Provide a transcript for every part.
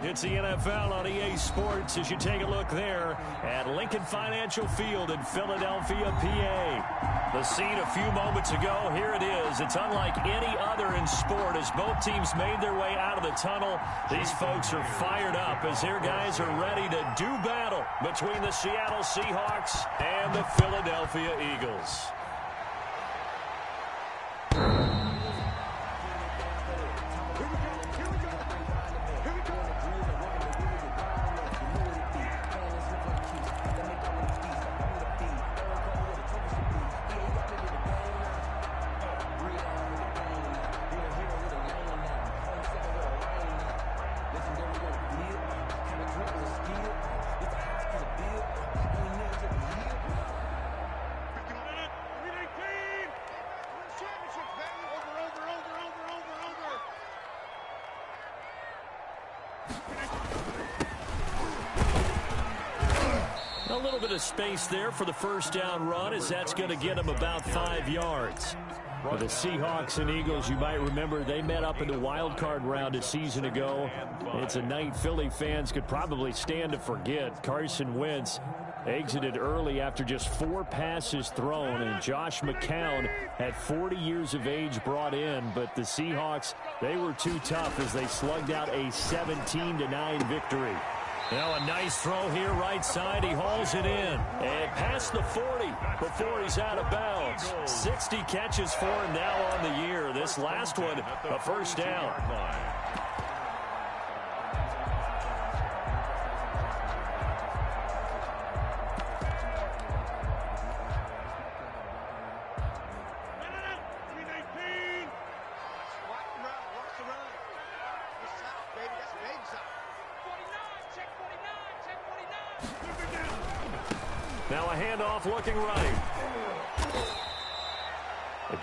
It's the NFL on EA Sports as you take a look there at Lincoln Financial Field in Philadelphia, PA. The scene a few moments ago, here it is. It's unlike any other in sport as both teams made their way out of the tunnel. These folks are fired up as their guys are ready to do battle between the Seattle Seahawks and the Philadelphia Eagles. A little bit of space there for the first down run as that's going to get him about 5 yards. For the Seahawks and Eagles, you might remember they met up in the wild card round a season ago. It's a night Philly fans could probably stand to forget. Carson Wentz exited early after just 4 passes thrown, and Josh McCown had 40 years of age brought in, but the Seahawks, they were too tough as they slugged out a 17-9 victory. Now a nice throw here right side. He hauls it in. And past the 40 before he's out of bounds. 60 catches for him now on the year. This last one, a first down. Now a handoff looking right.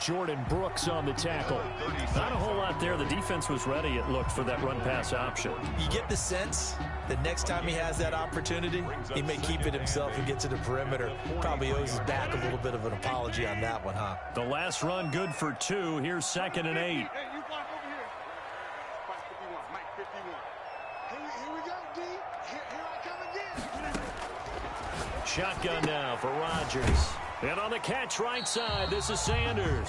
Jordan Brooks on the tackle. Not a whole lot there. The defense was ready, it looked, for that run-pass option. You get the sense that next time he has that opportunity, he may keep it himself and get to the perimeter. Probably owes his back a little bit of an apology on that one, huh? The last run good for 2. Here's 2nd and 8. Hey, you block over here. Mike 51. Mike 51. Here we go, D. Here I come again. Shotgun now for Rodgers. And on the catch right side, this is Sanders.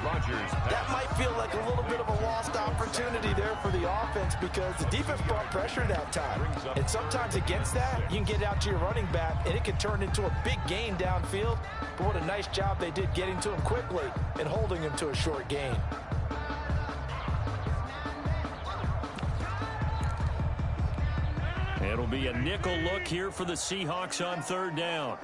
Rodgers. That might feel like a little bit of a lost opportunity there for the offense because the defense brought pressure that time. And sometimes against that, you can get out to your running back, and it can turn into a big gain downfield. But what a nice job they did getting to him quickly and holding him to a short gain. It'll be a nickel look here for the Seahawks on 3rd down.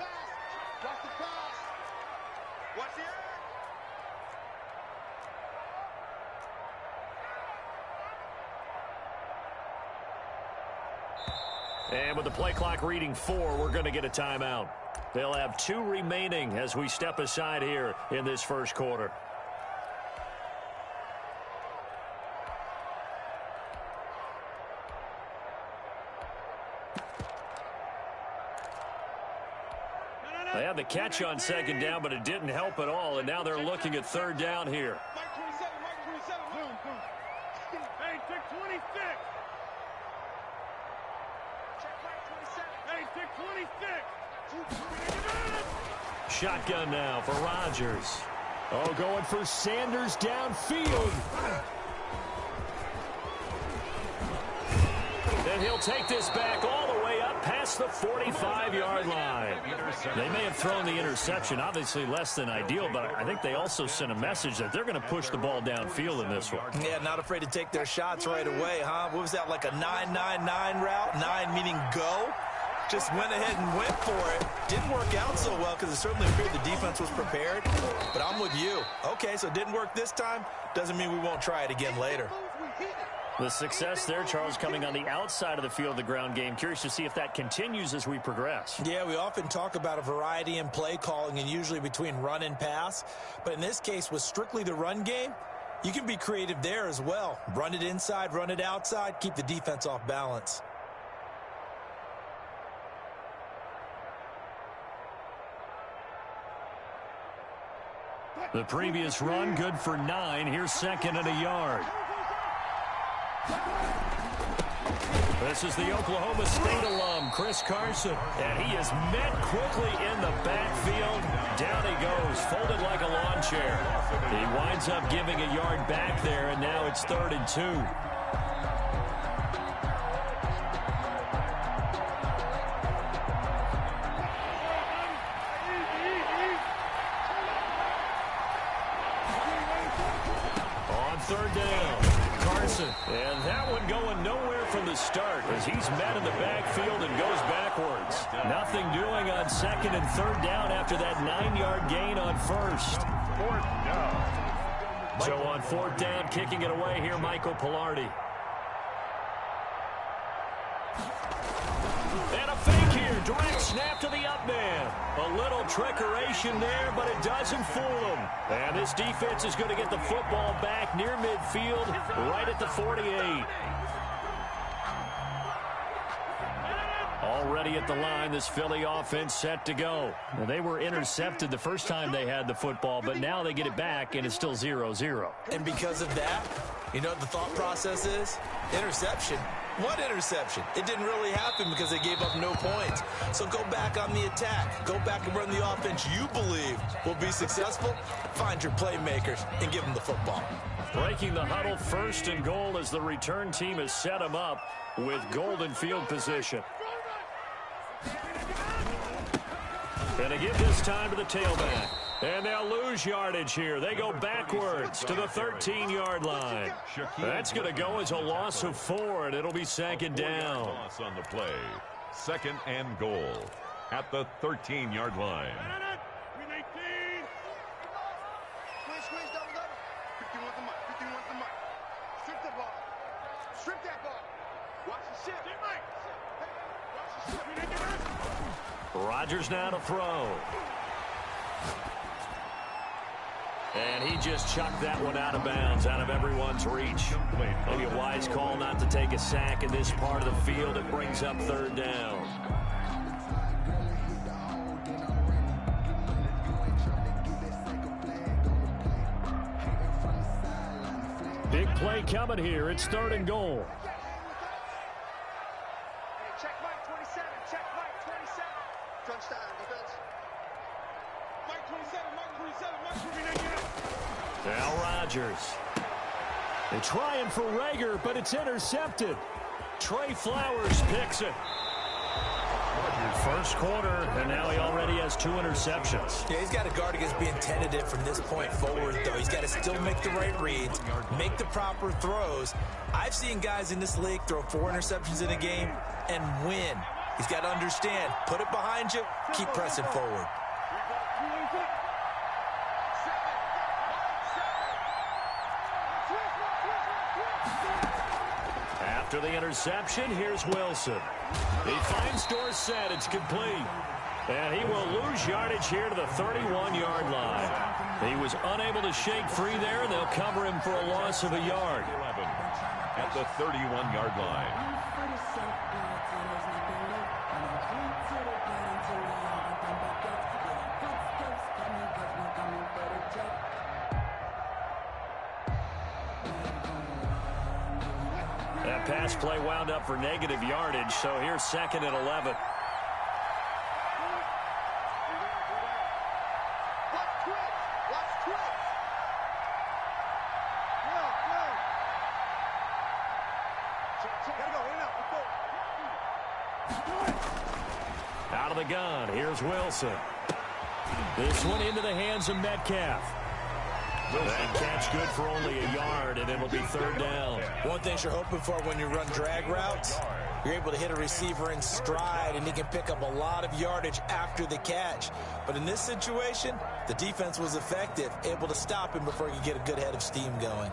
And with the play clock reading 4, we're going to get a timeout. They'll have 2 remaining as we step aside here in this first quarter. They had the catch on 2nd down, but it didn't help at all, and now they're looking at 3rd down here. Mike 27, Mike 27. Boom, boom. Hey, check 26. Check Mike 27. Hey, check 26. Shotgun now for Rodgers. Oh, going for Sanders downfield. And he'll take this back all the way up past the 45-yard line. They may have thrown the interception, obviously less than ideal, but I think they also sent a message that they're going to push the ball downfield in this one. Yeah, not afraid to take their shots right away, huh? What was that, like a 9-9-9 route? 9 meaning go? Just went ahead and went for it. Didn't work out so well because it certainly appeared the defense was prepared. But I'm with you. Okay, so it didn't work this time. Doesn't mean we won't try it again later. The success there, Charles, coming on the outside of the field, the ground game. Curious to see if that continues as we progress. Yeah, we often talk about a variety in play calling and usually between run and pass. But in this case, with strictly the run game, you can be creative there as well. Run it inside, run it outside, keep the defense off balance. The previous run good for 9. Here's 2nd and a yard. This is the Oklahoma State alum, Chris Carson. And he is met quickly in the backfield. Down he goes, folded like a lawn chair. He winds up giving a yard back there, and now it's 3rd and 2. On 3rd down, Carson. And that one going nowhere from the start as he's met in the backfield and goes backwards. Nothing doing on 2nd and 3rd down after that 9-yard gain on 1st. 4th down. So on 4th down, kicking it away here, Michael Palardy. And a fake here. Direct snap to the up man. A little trickeration there, but it doesn't fool him. And this defense is going to get the football back near midfield, right at the 48. Already at the line, this Philly offense set to go. Well, they were intercepted the first time they had the football, but now they get it back, and it's still 0-0. And because of that, you know what the thought process is? Interception. What interception? It didn't really happen because they gave up no points. So go back on the attack. Go back and run the offense you believe will be successful. Find your playmakers and give them the football. Breaking the huddle, 1st and goal as the return team has set them up with golden field position. And they give this time to the tailback. And they'll lose yardage here. They go backwards to the 13-yard line. That's going to go as a loss of 4, and it'll be 2nd down. Loss on the play. 2nd and goal at the 13-yard line. Squeeze, double. 51 the mark, 51 the mark. Strip that ball. Strip that ball. Watch the ship. Watch the ship. Rodgers now to throw. And he just chucked that one out of bounds, out of everyone's reach. Maybe a wise call not to take a sack in this part of the field. It brings up 3rd down. Big play coming here. It's 3rd and goal. Check Mike 27. Check Mike 27. Touchdown defense. Mike 27. Mike 27. Mike 29. Now Rodgers. They're trying for Rager, but it's intercepted. Trey Flowers picks it. First quarter, and now he already has 2 interceptions. Yeah, he's got to guard against being tentative from this point forward, though. He's got to still make the right reads, make the proper throws. I've seen guys in this league throw 4 interceptions in a game and win. He's got to understand, put it behind you, keep pressing forward. After the interception, here's Wilson. He finds Dorsett. It's complete. And he will lose yardage here to the 31-yard line. He was unable to shake free there, and they'll cover him for a loss of a yard. 11 at the 31-yard line. That pass play wound up for negative yardage, so here's 2nd and 11. Out of the gun, here's Wilson. This one into the hands of Metcalf. That catch good for only a yard, and it'll be 3rd down. One thing you're hoping for when you run drag routes, you're able to hit a receiver in stride, and he can pick up a lot of yardage after the catch. But in this situation, the defense was effective, able to stop him before he could get a good head of steam going.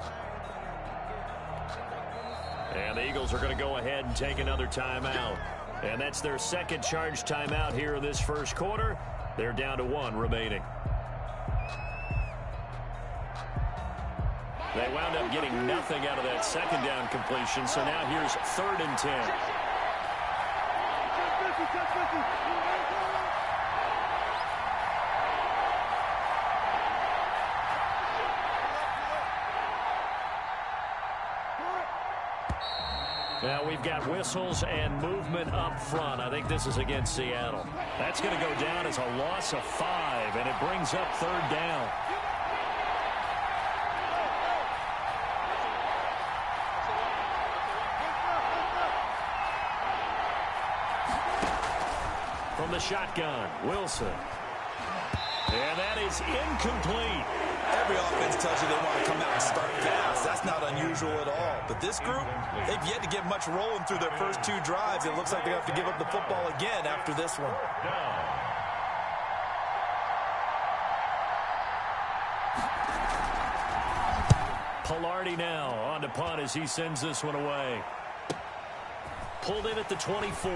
And the Eagles are going to go ahead and take another timeout. And that's their 2nd charge timeout here in this first quarter. They're down to 1 remaining. They wound up getting nothing out of that 2nd down completion, so now here's 3rd and 10. Now we've got whistles and movement up front. I think this is against Seattle. That's going to go down as a loss of 5, and it brings up 3rd down. From the shotgun, Wilson. And that is incomplete. Every offense tells you they want to come out and start fast. That's not unusual at all. But this group, they've yet to get much rolling through their first 2 drives. It looks like they have to give up the football again after this one. Palardy now on to punt as he sends this one away. Pulled in at the 24.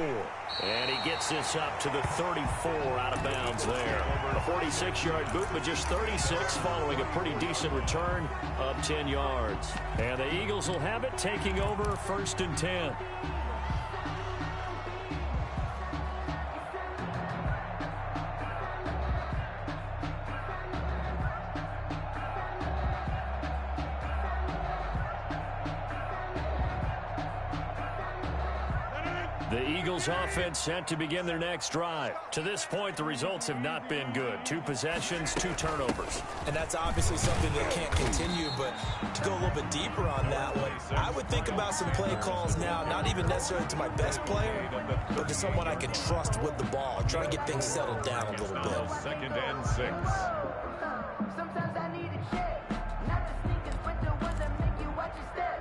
And he gets this up to the 34 out of bounds there. A 46-yard boot, but just 36 following a pretty decent return of 10 yards. And the Eagles will have it, taking over 1st and 10. The Eagles offense set to begin their next drive. To this point, the results have not been good. 2 possessions, 2 turnovers. And that's obviously something that can't continue, but to go a little bit deeper on that one, I would think about some play calls now, not even necessarily to my best player, but to someone I can trust with the ball, try to get things settled down a little bit. 2nd and 6. Sometimes I need a check, not the sneakers, but the ones that make you watch your step.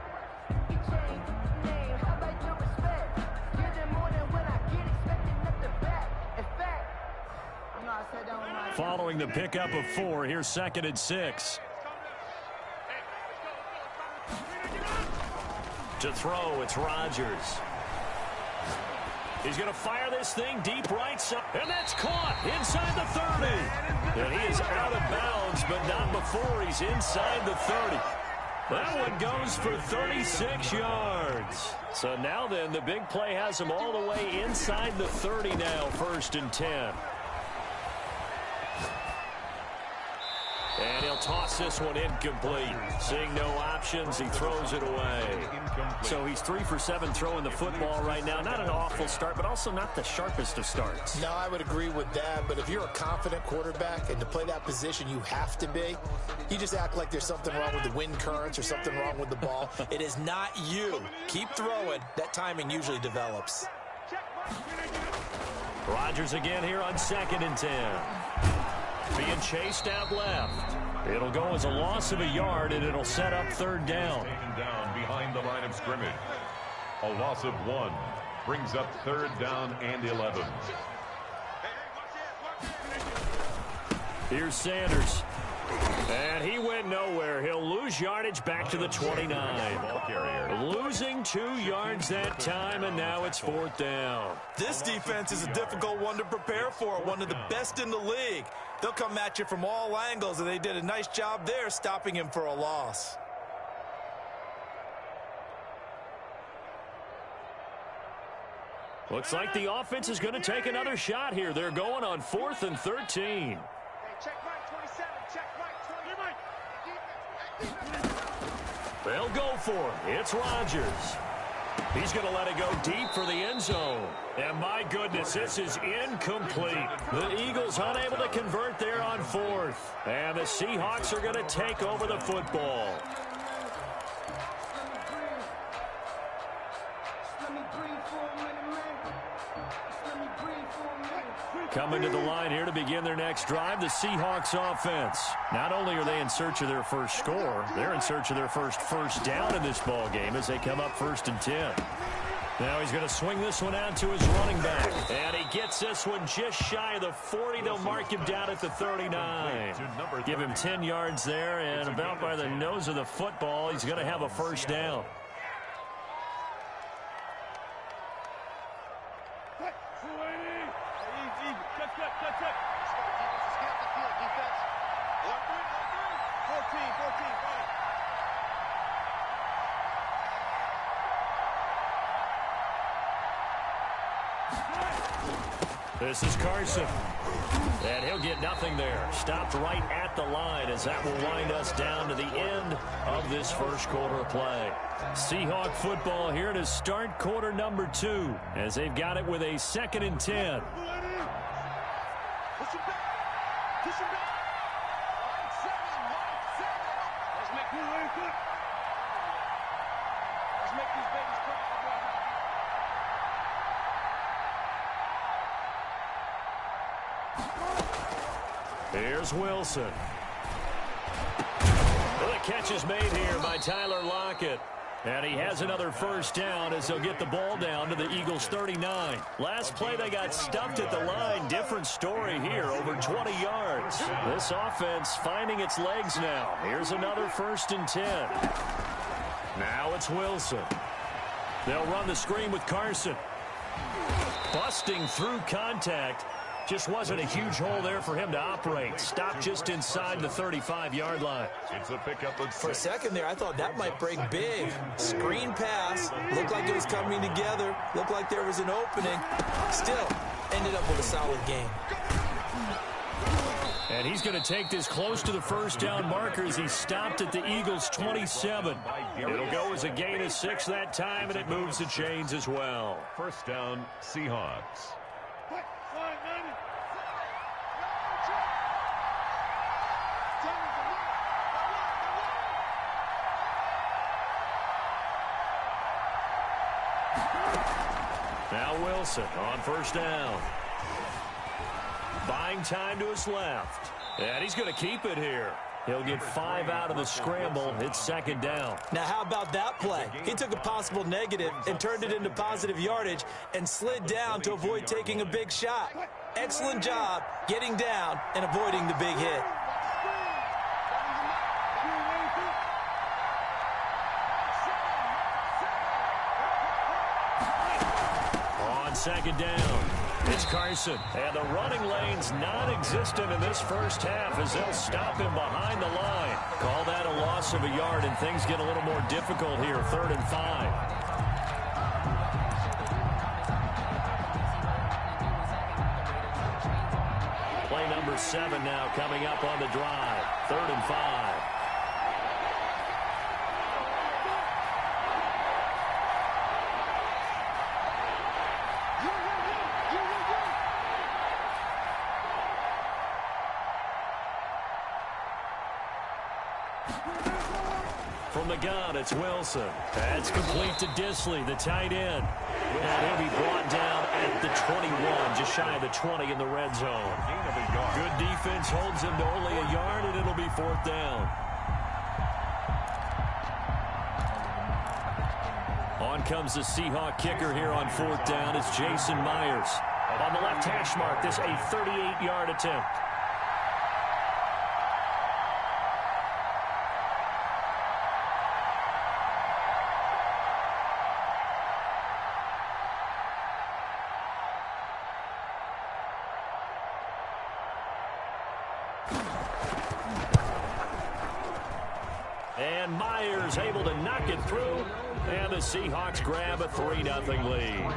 You change name, how about your respect? Give them more than when I get expecting at the back. In fact, I'm not set down with my... Following the pickup of 4, here's 2nd and 6. To throw, it's Rodgers. He's going to fire this thing deep right side, and that's caught inside the 30. And he is out of bounds, but not before he's inside the 30. That one goes for 36 yards. So now then, the big play has him all the way inside the 30 now, 1st and 10. And he'll toss this one incomplete. Seeing no options, he throws it away. So he's 3 for 7 throwing the football right now. Not an awful start, but also not the sharpest of starts. No, I would agree with that. But if you're a confident quarterback and to play that position you have to be, you just act like there's something wrong with the wind currents or something wrong with the ball. It is not you. Keep throwing. That timing usually develops. Rodgers again here on 2nd and 10. Being chased out left. It'll go as a loss of a yard, and it'll set up 3rd down. Taken down behind the line of scrimmage. A loss of 1 brings up 3rd down and 11. Here's Sanders. And he went nowhere. He'll lose yardage back to the 29. Ball carrier. Losing 2 yards that time, and now it's 4th down. This defense is a difficult one to prepare for, one of the best in the league. They'll come at you from all angles, and they did a nice job there stopping him for a loss. Looks like the offense is going to take another shot here. They're going on 4th and 13. Hey, check right 27, check right 20. They'll go for it. It's Rodgers. He's going to let it go deep for the end zone. And my goodness, this is incomplete. The Eagles unable to convert there on 4th. And the Seahawks are going to take over the football. Coming to the line here to begin their next drive, the Seahawks offense. Not only are they in search of their first score, they're in search of their first down in this ball game as they come up 1st and 10. Now he's going to swing this one out to his running back. And he gets this one just shy of the 40. They'll mark him down at the 39. Give him 10 yards there, and about by the nose of the football, he's going to have a 1st down. This is Carson. And he'll get nothing there. Stopped right at at the line, as that will wind us down to the end of this first quarter of play. Seahawk football here to start quarter number 2, as they've got it with a 2nd and 10. Here's Wilson. Well, the catch is made here by Tyler Lockett. And he has another first down as they'll get the ball down to the Eagles 39. Last play they got stuffed at the line. Different story here, over 20 yards. This offense finding its legs now. Here's another 1st and 10. Now it's Wilson. They'll run the screen with Carson. Busting through contact. Just wasn't a huge hole there for him to operate. Stopped just inside the 35-yard line. It's a pickup of 6. For a second there, I thought that might break big. Screen pass. Looked like it was coming together. Looked like there was an opening. Still, ended up with a solid game. And he's going to take this close to the first down marker as he stopped at the Eagles' 27. It'll go as a gain of 6 that time, and it moves the chains as well. First down, Seahawks. Now Wilson on first down. Buying time to his left. And he's going to keep it here. He'll get 5 out of the scramble. It's 2nd down. Now, how about that play? He took a possible negative and turned it into positive yardage and slid down to avoid taking a big shot. Excellent job getting down and avoiding the big hit. On 2nd down, it's Carson. And the running lane's non-existent in this first half as they'll stop him behind the line. Call that a loss of a yard, and things get a little more difficult here. 3rd and 5. Play number 7 now coming up on the drive. 3rd and 5. From the gun, it's Wilson. That's complete to Disley, the tight end. And he'll be brought down at the 21, just shy of the 20 in the red zone. Good defense holds him to only a yard, and it'll be 4th down. On comes the Seahawk kicker here on 4th down. It's Jason Myers. On the left hash mark, this a 38-yard attempt. And Myers able to knock it through. And the Seahawks grab a 3-0 lead.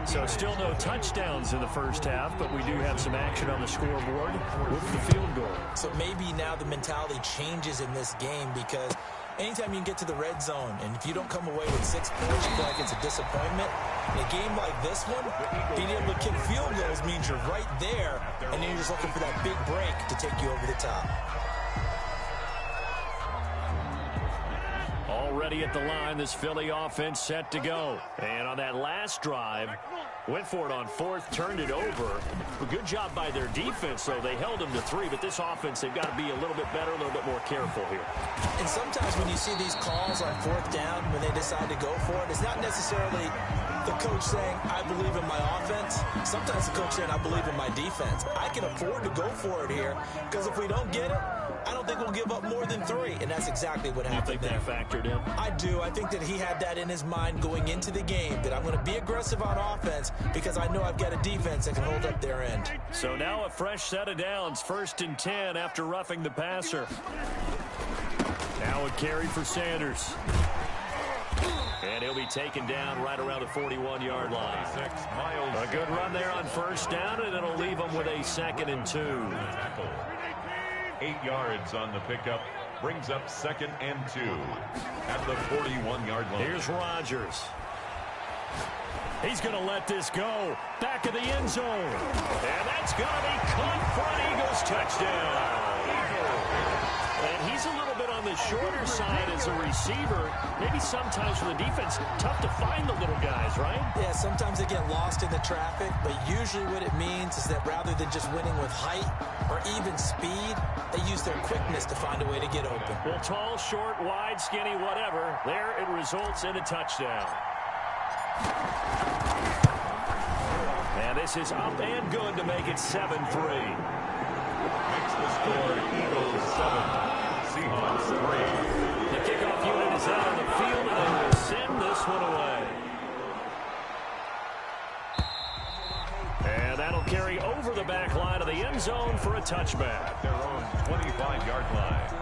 So still no touchdowns in the first half, but we do have some action on the scoreboard with the field goal. So maybe now the mentality changes in this game, because anytime you can get to the red zone, and if you don't come away with 6 points, you feel like it's a disappointment. In a game like this one, being able to kick field goals means you're right there, and then you're just looking for that big break to take you over the top. Already at the line, this Philly offense set to go. And on that last drive, went for it on 4th, turned it over. A good job by their defense, though. They held them to 3, but this offense, they've got to be a little bit better, a little bit more careful here. And sometimes when you see these calls on 4th down, when they decide to go for it, it's not necessarily the coach saying, I believe in my offense. Sometimes the coach saying, I believe in my defense. I can afford to go for it here, because if we don't get it, I don't think we'll give up more than 3, and that's exactly what happened. You think that factored in? I do. I think that he had that in his mind going into the game, that I'm going to be aggressive on offense because I know I've got a defense that can hold up their end. So now a fresh set of downs, 1st and 10 after roughing the passer. Now a carry for Sanders. And he'll be taken down right around the 41-yard line. A good run there on 1st down, and it'll leave him with a 2nd and 2. 8 yards on the pickup. Brings up 2nd and 2 at the 41-yard line. Here's Rodgers. He's going to let this go. Back of the end zone. And that's going to be caught for an Eagles touchdown. And he's a little bit on the shorter side as a receiver. Maybe sometimes for the defense, tough to find the little guys, right? Yeah, sometimes they get lost in the traffic, but usually what it means is that rather than just winning with height or even speed, they use their quickness to find a way to get open. Well, tall, short, wide, skinny, whatever. There it results in a touchdown. And this is up and good to make it 7-3. Makes the score Eagles 7, Seahawks 3. The kickoff unit is out on the field, and they will send this one away. And that'll carry over the back line of the end zone for a touchback. At their own 25-yard line.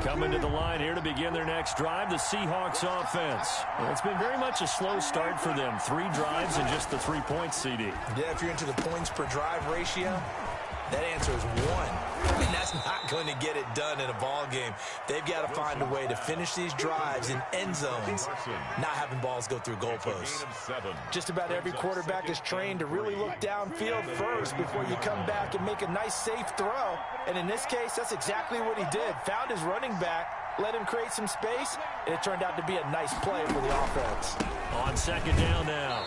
Coming to the line here to begin their next drive, the Seahawks offense. Well, it's been very much a slow start for them. 3 drives and just the 3 points, CD. Yeah, if you're into the points per drive ratio, that answer is 1. I mean, that's not going to get it done in a ball game. They've got to find a way to finish these drives in end zones, not having balls go through goalposts. Just about every quarterback is trained to really look downfield first before you come back and make a nice, safe throw. And in this case, that's exactly what he did. Found his running back, let him create some space, and it turned out to be a nice play for the offense. On 2nd down now,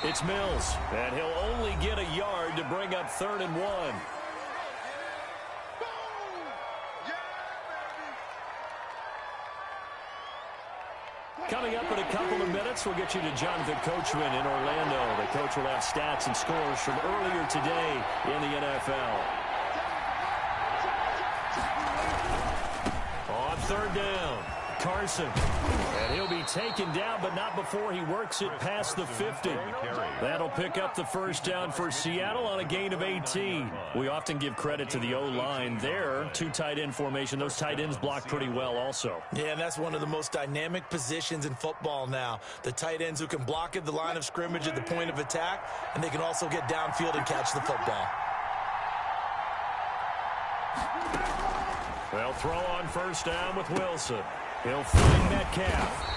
it's Mills, and he'll only get a yard to bring up 3rd and 1. Coming up in a couple of minutes, we'll get you to Jonathan Coachman in Orlando. The coach will have stats and scores from earlier today in the NFL. On 3rd down, Carson. And he'll be taken down, but not before he works it past the 50. That'll pick up the 1st down for Seattle on a gain of 18. We often give credit to the O-line there. 2 tight end formation. Those tight ends block pretty well also. Yeah, and that's one of the most dynamic positions in football now. The tight ends who can block at the line of scrimmage at the point of attack, and they can also get downfield and catch the football. They'll throw on 1st down with Wilson. He'll find Metcalf.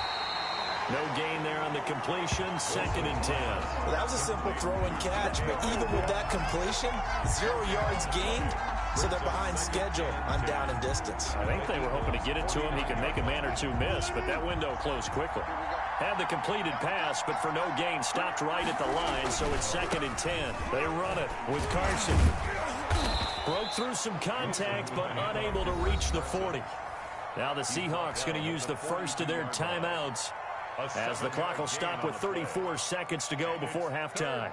No gain there on the completion. 2nd and 10. Well, that was a simple throw and catch, but even with that completion, 0 yards gained, so they're behind schedule on down and distance. I think they were hoping to get it to him. He could make a man or 2 miss, but that window closed quickly. Had the completed pass, but for no gain, stopped right at the line, so it's 2nd and 10. They run it with Carson. Broke through some contact, but unable to reach the 40. Now the Seahawks going to use the first of their timeouts as the clock will stop with 34 seconds to go before halftime.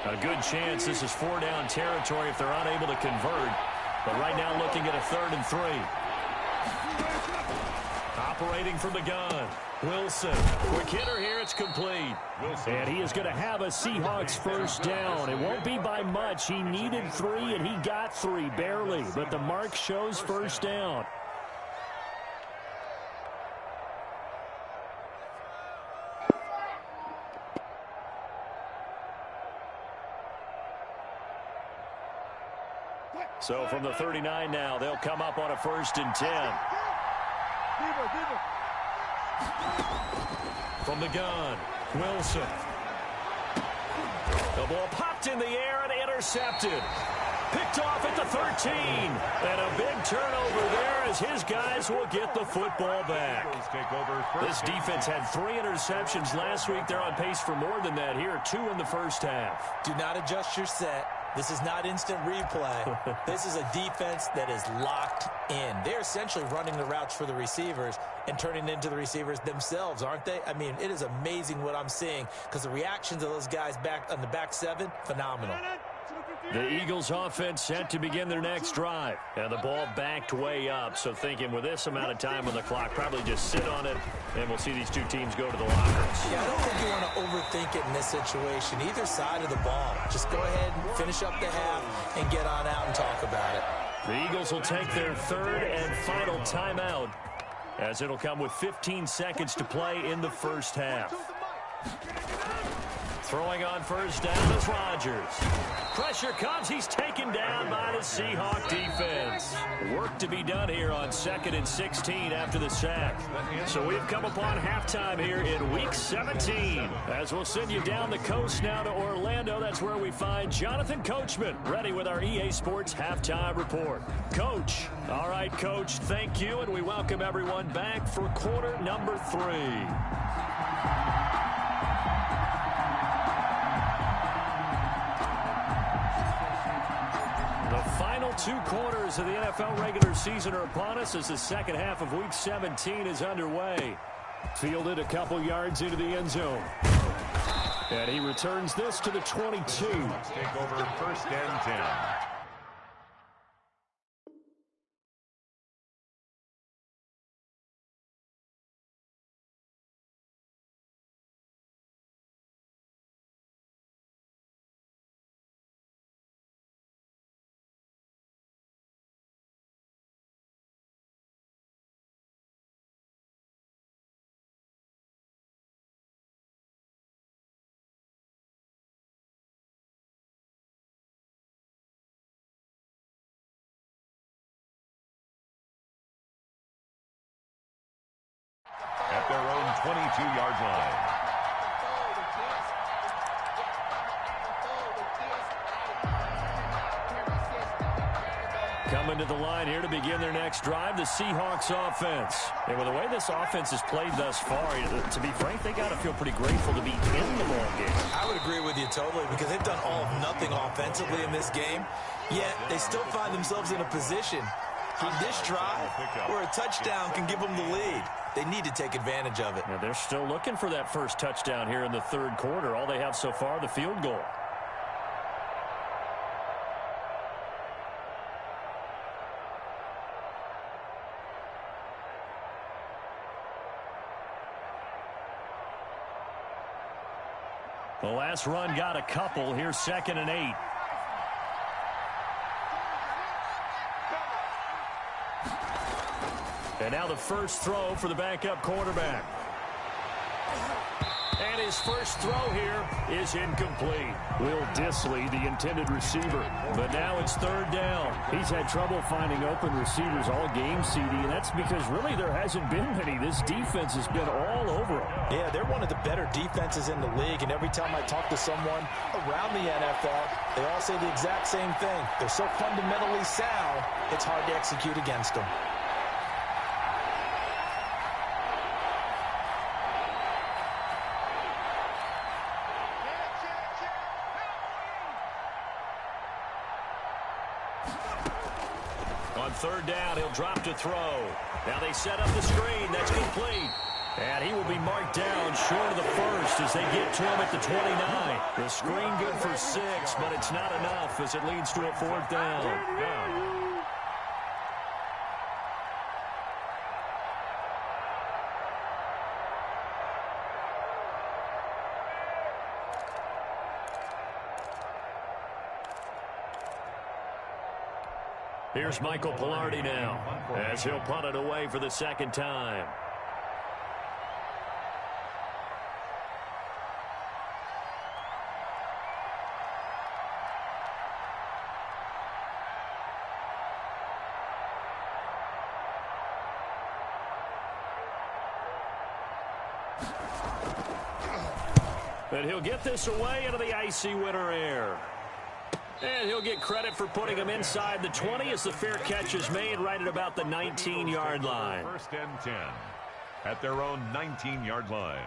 A good chance this is 4-down territory if they're unable to convert. But right now looking at a 3rd and 3. Operating from the gun, Wilson. Quick hitter here, it's complete. And he is going to have a Seahawks 1st down. It won't be by much. He needed 3, and he got 3, barely. But the mark shows 1st down. So from the 39 now, they'll come up on a 1st and 10. From the gun, Wilson. The ball popped in the air and intercepted. Picked off at the 13. And a big turnover there as his guys will get the football back. This defense had 3 interceptions last week. They're on pace for more than that here. 2 in the 1st half. Do not adjust your set. This is not instant replay. This is a defense that is locked in. They're essentially running the routes for the receivers and turning into the receivers themselves, aren't they? I mean, it is amazing what I'm seeing because the reactions of those guys back on the back 7, phenomenal. The Eagles offense set to begin their next drive. And the ball backed way up. So thinking with this amount of time on the clock, probably just sit on it, and we'll see these 2 teams go to the lockers. Yeah, I don't think you want to overthink it in this situation. Either side of the ball. Just go ahead and finish up the half and get on out and talk about it. The Eagles will take their third and final timeout, as it'll come with 15 seconds to play in the first half. Throwing on first down is Rodgers. Pressure comes. He's taken down by the Seahawk defense. Work to be done here on 2nd and 16 after the sack. So we've come upon halftime here in Week 17. As we'll send you down the coast now to Orlando. That's where we find Jonathan Coachman ready with our EA Sports Halftime Report. Coach. All right, Coach, thank you, and we welcome everyone back for quarter number 3. The final 2 quarters of the NFL regular season are upon us as the second half of Week 17 is underway. Fielded a couple yards into the end zone. And he returns this to the 22. Take over 1st and 10. At their own 22-yard line. Coming to the line here to begin their next drive, the Seahawks offense. And with the way this offense has played thus far, to be frank, they got to feel pretty grateful to be in the ball game. I would agree with you totally because they've done all of nothing offensively in this game, yet they still find themselves in a position on this drive where a touchdown can give them the lead. They need to take advantage of it. Now they're still looking for that first touchdown here in the third quarter. All they have so far, the field goal. The last run got a couple. Here's 2nd and 8. And now the first throw for the backup quarterback. And his first throw here is incomplete. Will Dissly, the intended receiver. But now it's 3rd down. He's had trouble finding open receivers all game, CD, and that's because really there hasn't been many. This defense has been all over them. Yeah, they're one of the better defenses in the league, and every time I talk to someone around the NFL, they all say the exact same thing. They're so fundamentally sound, it's hard to execute against them. On 3rd down, he'll drop to throw. Now they set up the screen. That's complete. And he will be marked down short of the first as they get to him at the 29. The screen good for 6, but it's not enough as it leads to a 4th down. Here's Michael Palardy now as he'll punt it away for the 2nd time. And he'll get this away into the icy winter air. And he'll get credit for putting him inside the 20 as the fair catch is made right at about the 19-yard line. 1st and 10 at their own 19-yard line.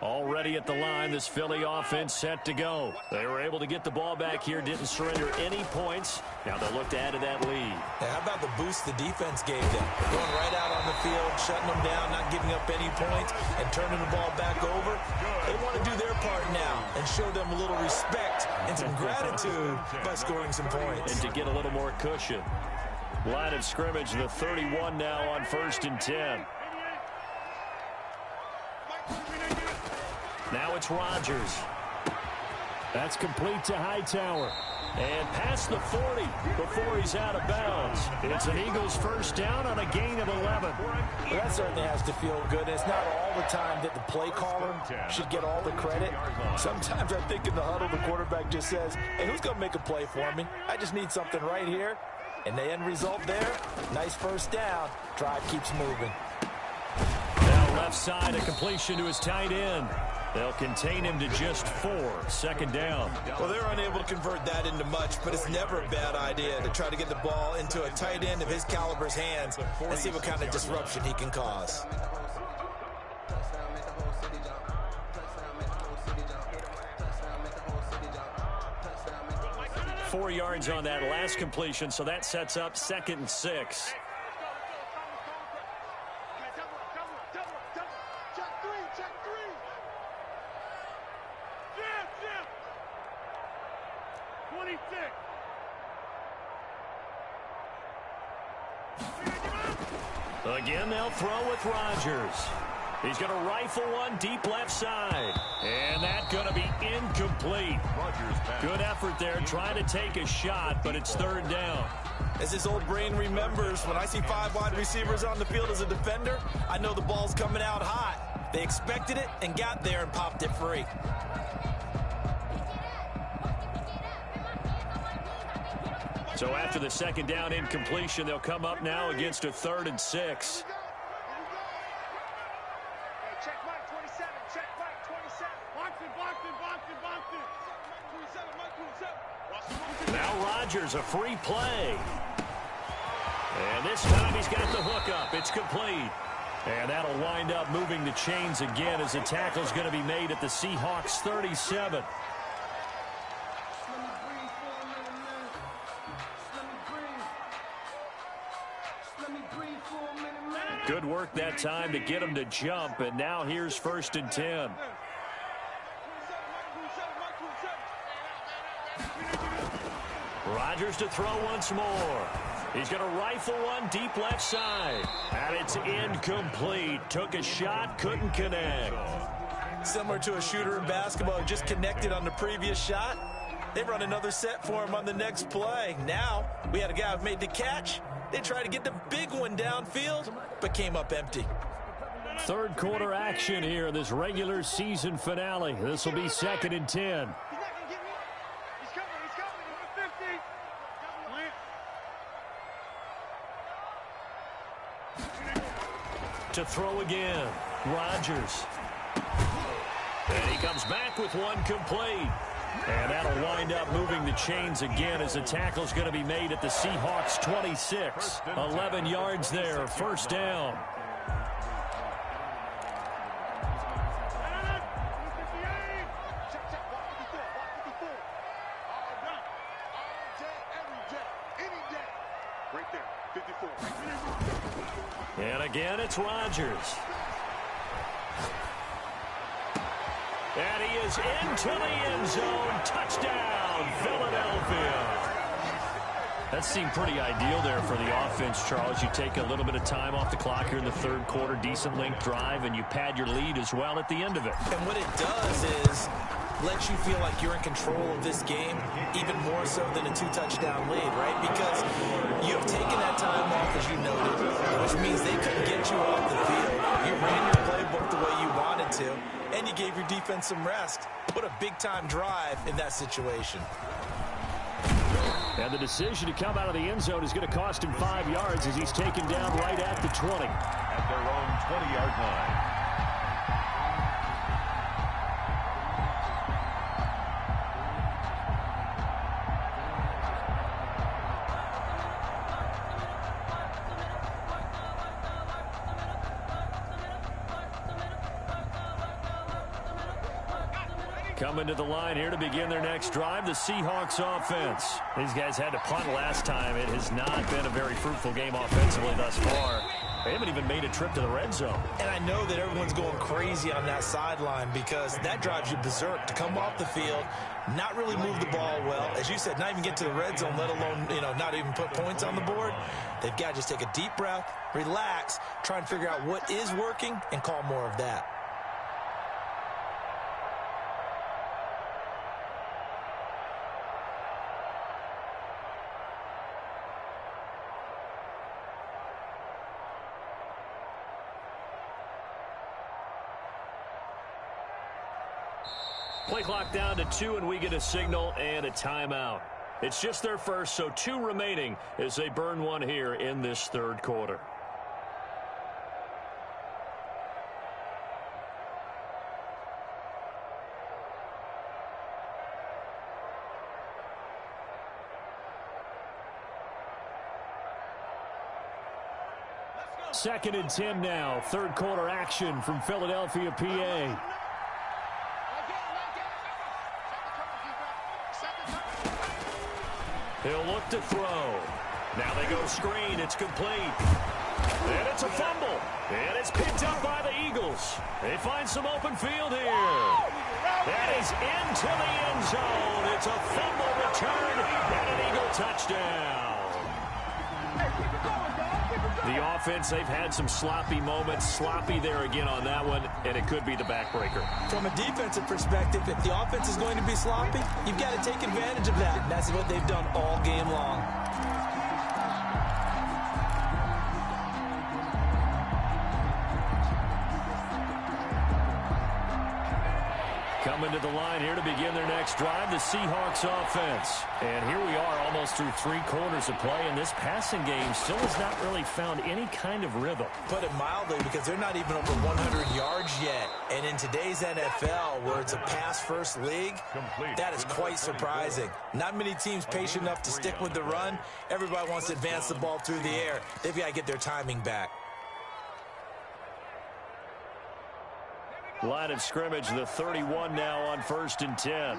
Already at the line, this Philly offense set to go. They were able to get the ball back here, didn't surrender any points. Now they'll look to add to that lead. Now, how about the boost the defense gave them? Going right out on the field, shutting them down, not giving up any points, and turning the ball back over. They want to do their part now and show them a little respect and some gratitude by scoring some points. And to get a little more cushion. Line of scrimmage, the 31 now on 1st and 10. Now it's Rodgers. That's complete to Hightower. And past the 40 before he's out of bounds. It's an Eagles first down on a gain of 11. Well, that certainly has to feel good. It's not all the time that the play caller should get all the credit. Sometimes I think in the huddle, the quarterback just says, hey, who's going to make a play for me? I just need something right here. And the end result there, nice first down. Drive keeps moving. Now left side, a completion to his tight end. They'll contain him to just 4. 2nd down. Well, they're unable to convert that into much, but it's never a bad idea to try to get the ball into a tight end of his caliber's hands and see what kind of disruption he can cause. Four yards on that last completion, so that sets up 2nd and 6. Again, they'll throw with Rodgers. He's going to rifle one deep left side. And that's going to be incomplete. Good effort there, trying to take a shot, but it's 3rd down. As his old brain remembers, when I see 5 wide receivers on the field as a defender, I know the ball's coming out hot. They expected it and got there and popped it free. So after the 2nd down incompletion, they'll come up now against a 3rd and 6. Now Rodgers, a free play. And this time he's got the hook up. It's complete. And that'll wind up moving the chains again as the tackle's going to be made at the Seahawks 37. Good work that time to get him to jump, and now here's 1st and 10. Rodgers to throw once more. He's going to rifle one deep left side. And it's incomplete. Took a shot, couldn't connect. Similar to a shooter in basketball who just connected on the previous shot. They run another set for him on the next play. Now, we had a guy who made the catch. They tried to get the big one downfield, but came up empty. 3rd quarter action here in this regular season finale. This will be 2nd and 10. To throw again, Rodgers. And he comes back with one complete. And that'll wind up moving the chains again as the tackle's going to be made at the Seahawks 26. 11 yards there, 1st down. And again, it's Rodgers. And he is into the end zone. Touchdown, Philadelphia. That seemed pretty ideal there for the offense, Charles. You take a little bit of time off the clock here in the 3rd quarter, decent length drive, and you pad your lead as well at the end of it. And what it does is lets you feel like you're in control of this game, even more so than a 2-touchdown lead, right? Because you've taken that time off, as you noted, which means they couldn't get you off the field. You ran your playbook the way you wanted to, and you gave your defense some rest. What a big-time drive in that situation. And the decision to come out of the end zone is going to cost him 5 yards as he's taken down right at the 20. At their own 20-yard line. Coming to the line here to begin their next drive, the Seahawks offense. These guys had to punt last time. It has not been a very fruitful game offensively thus far. They haven't even made a trip to the red zone. And I know that everyone's going crazy on that sideline because that drives you berserk to come off the field, not really move the ball well. As you said, not even get to the red zone, let alone, not even put points on the board. They've got to just take a deep breath, relax, try and figure out what is working, and call more of that. Play clock down to 2, and we get a signal and a timeout. It's just their first, so 2 remaining as they burn one here in this third quarter. Second and 10 now. Third quarter action from Philadelphia, PA. He'll look to throw. Now they go screen. It's complete. And it's a fumble. And it's picked up by the Eagles. They find some open field here. That is into the end zone. It's a fumble return and an Eagle touchdown. The offense, they've had some sloppy moments. Sloppy there again on that one, and it could be the backbreaker. From a defensive perspective, if the offense is going to be sloppy, you've got to take advantage of that. And that's what they've done all game long. Coming to the line here to begin their next drive, the Seahawks offense. And here we are almost through 3 quarters of play, and this passing game still has not really found any kind of rhythm. Put it mildly, because they're not even over 100 yards yet. And in today's NFL, where it's a pass-first league, that is quite surprising. Not many teams patient enough to stick with the run. Everybody wants to advance the ball through the air. They've got to get their timing back. Line of scrimmage, the 31 now on 1st and 10.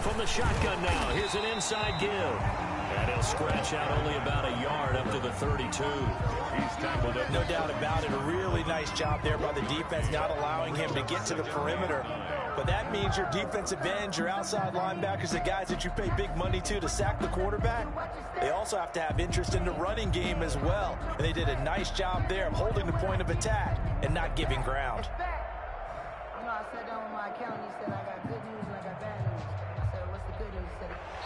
From the shotgun now, here's an inside give. And he'll scratch out only about a yard up to the 32. He's tackled up. No doubt about it. A really nice job there by the defense, not allowing him to get to the perimeter. But that means your defensive ends, your outside linebackers, the guys that you pay big money to sack the quarterback, they also have to have interest in the running game as well. And they did a nice job there of holding the point of attack and not giving ground. I sat down with my accountant. He said, I got good news and I got bad news. I said, what's the good news?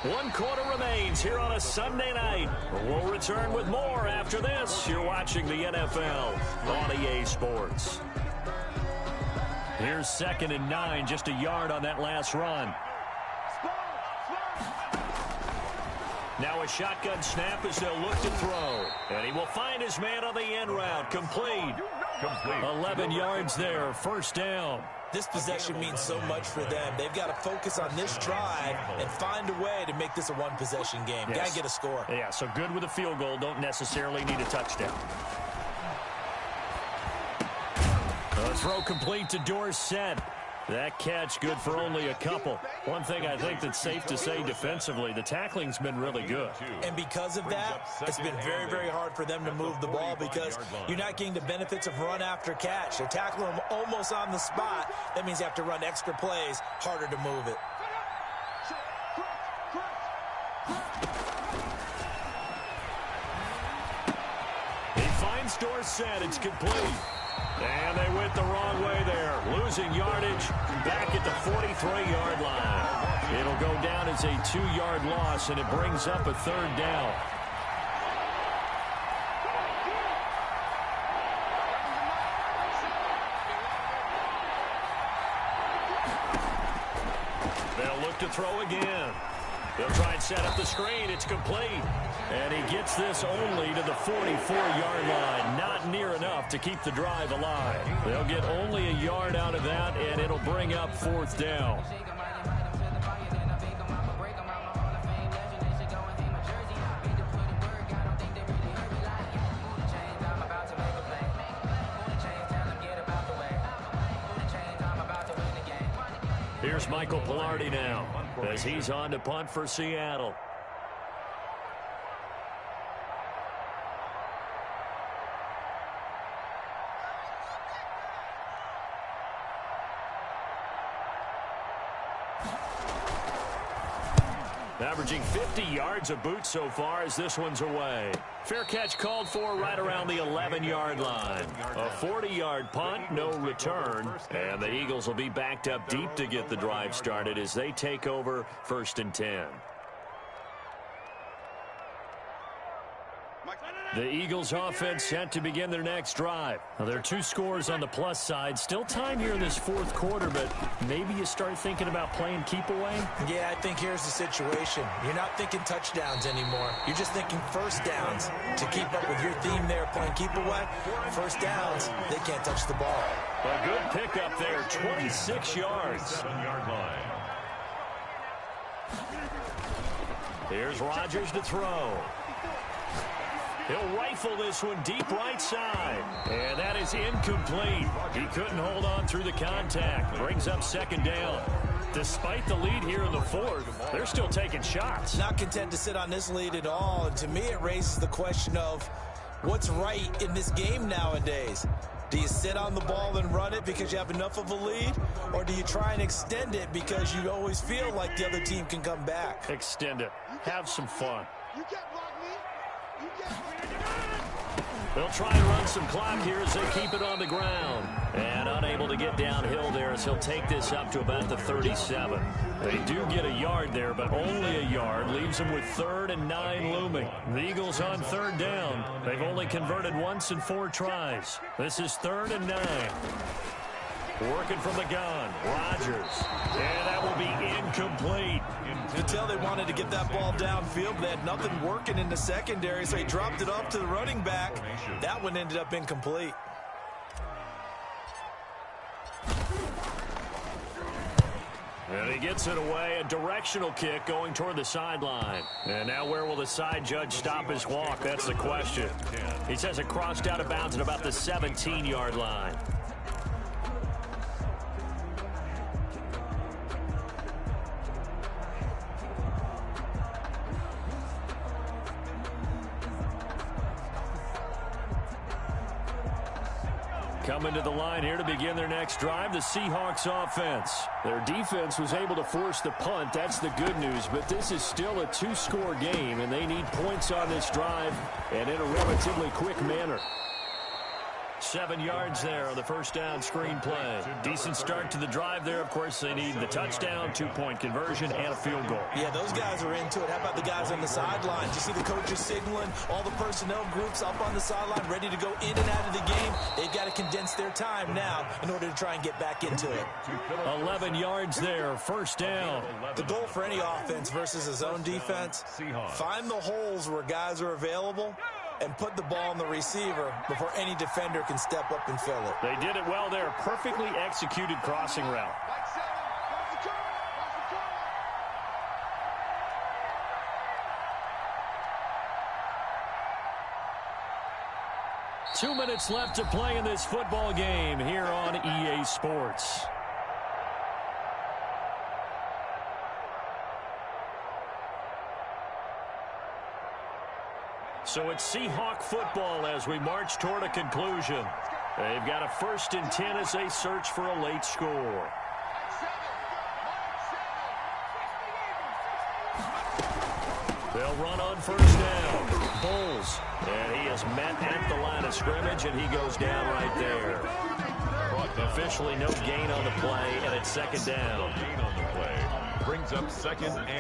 He said, 1 quarter remains here on a Sunday night. We'll return with more after this. You're watching the NFL on EA Sports. Here's 2nd and 9, just a yard on that last run. Now a shotgun snap as they'll look to throw. And he will find his man on the end route. Complete. 11 yards there, first down. This possession means so much for them. They've got to focus on this drive and find a way to make this a one-possession game. Yes. Got to get a score. Yeah, so good with a field goal. Don't necessarily need a touchdown. The throw complete to Dorsett. That catch good for only a couple. One thing I think that's safe to say defensively, the tackling's been really good. And because of that, it's been very, very hard for them to move the ball because you're not getting the benefits of run after catch. They're tackling them almost on the spot. That means you have to run extra plays, harder to move it. He finds Dorsett. It's complete. And they went the wrong way there. Losing yardage back at the 43-yard line. It'll go down as a 2-yard loss, and it brings up a 3rd down. They'll look to throw again. They'll try and set up the screen. It's complete. And he gets this only to the 44-yard line. Not near enough to keep the drive alive. They'll get only a yard out of that, and it'll bring up 4th down. Michael Palardy now as he's on to punt for Seattle. Averaging 50 yards a boot so far as this one's away. Fair catch called for right around the 11-yard line. A 40-yard punt, no return. And the Eagles will be backed up deep to get the drive started as they take over 1st and 10. The Eagles offense set to begin their next drive. Now, there are 2 scores on the plus side. Still time here in this 4th quarter, but maybe you start thinking about playing keep away? Yeah, I think here's the situation. You're not thinking touchdowns anymore. You're just thinking first downs. To keep up with your theme there, playing keep away, first downs, they can't touch the ball. A good pickup there, 26 yards. 7-yard line. Here's Rodgers to throw. He'll rifle this one deep right side. And that is incomplete. He couldn't hold on through the contact. Brings up 2nd down. Despite the lead here in the 4th, they're still taking shots. Not content to sit on this lead at all. And to me, it raises the question of what's right in this game nowadays. Do you sit on the ball and run it because you have enough of a lead? Or do you try and extend it because you always feel like the other team can come back? Extend it. Have some fun. You can't block me. You can't. They'll try and run some clock here as they keep it on the ground. And unable to get downhill there as he'll take this up to about the 37. They do get a yard there, but only a yard. Leaves them with 3rd and 9 looming. The Eagles on 3rd down. They've only converted once in 4 tries. This is 3rd and 9. Working from the gun, Rodgers. And that will be incomplete. You could tell they wanted to get that ball downfield, but they had nothing working in the secondary, so he dropped it off to the running back. That one ended up incomplete. And he gets it away, a directional kick going toward the sideline. And now where will the side judge stop his walk? That's the question. He says it crossed out of bounds at about the 17-yard line. Coming to the line here to begin their next drive, the Seahawks offense. Their defense was able to force the punt. That's the good news, but this is still a 2-score game, and they need points on this drive and in a relatively quick manner. 7 yards there on the 1st down screen play. Decent start to the drive there. Of course, they need the touchdown, 2-point conversion, and a field goal. Yeah, those guys are into it. How about the guys on the sideline? You see the coaches signaling, all the personnel groups up on the sideline, ready to go in and out of the game. They've got to condense their time now in order to try and get back into it. 11 yards there, 1st down. The goal for any offense versus a zone defense, find the holes where guys are available and put the ball on the receiver before any defender can step up and fill it. They did it well there. Perfectly executed crossing route. 2 minutes left to play in this football game here on EA Sports. So it's Seahawk football as we march toward a conclusion. They've got a 1st and 10 as they search for a late score. They'll run on 1st down. Bulls. And he is met at the line of scrimmage, and he goes down right there. Officially no gain on the play, and it's 2nd down. Gain on the play. Brings up 2nd and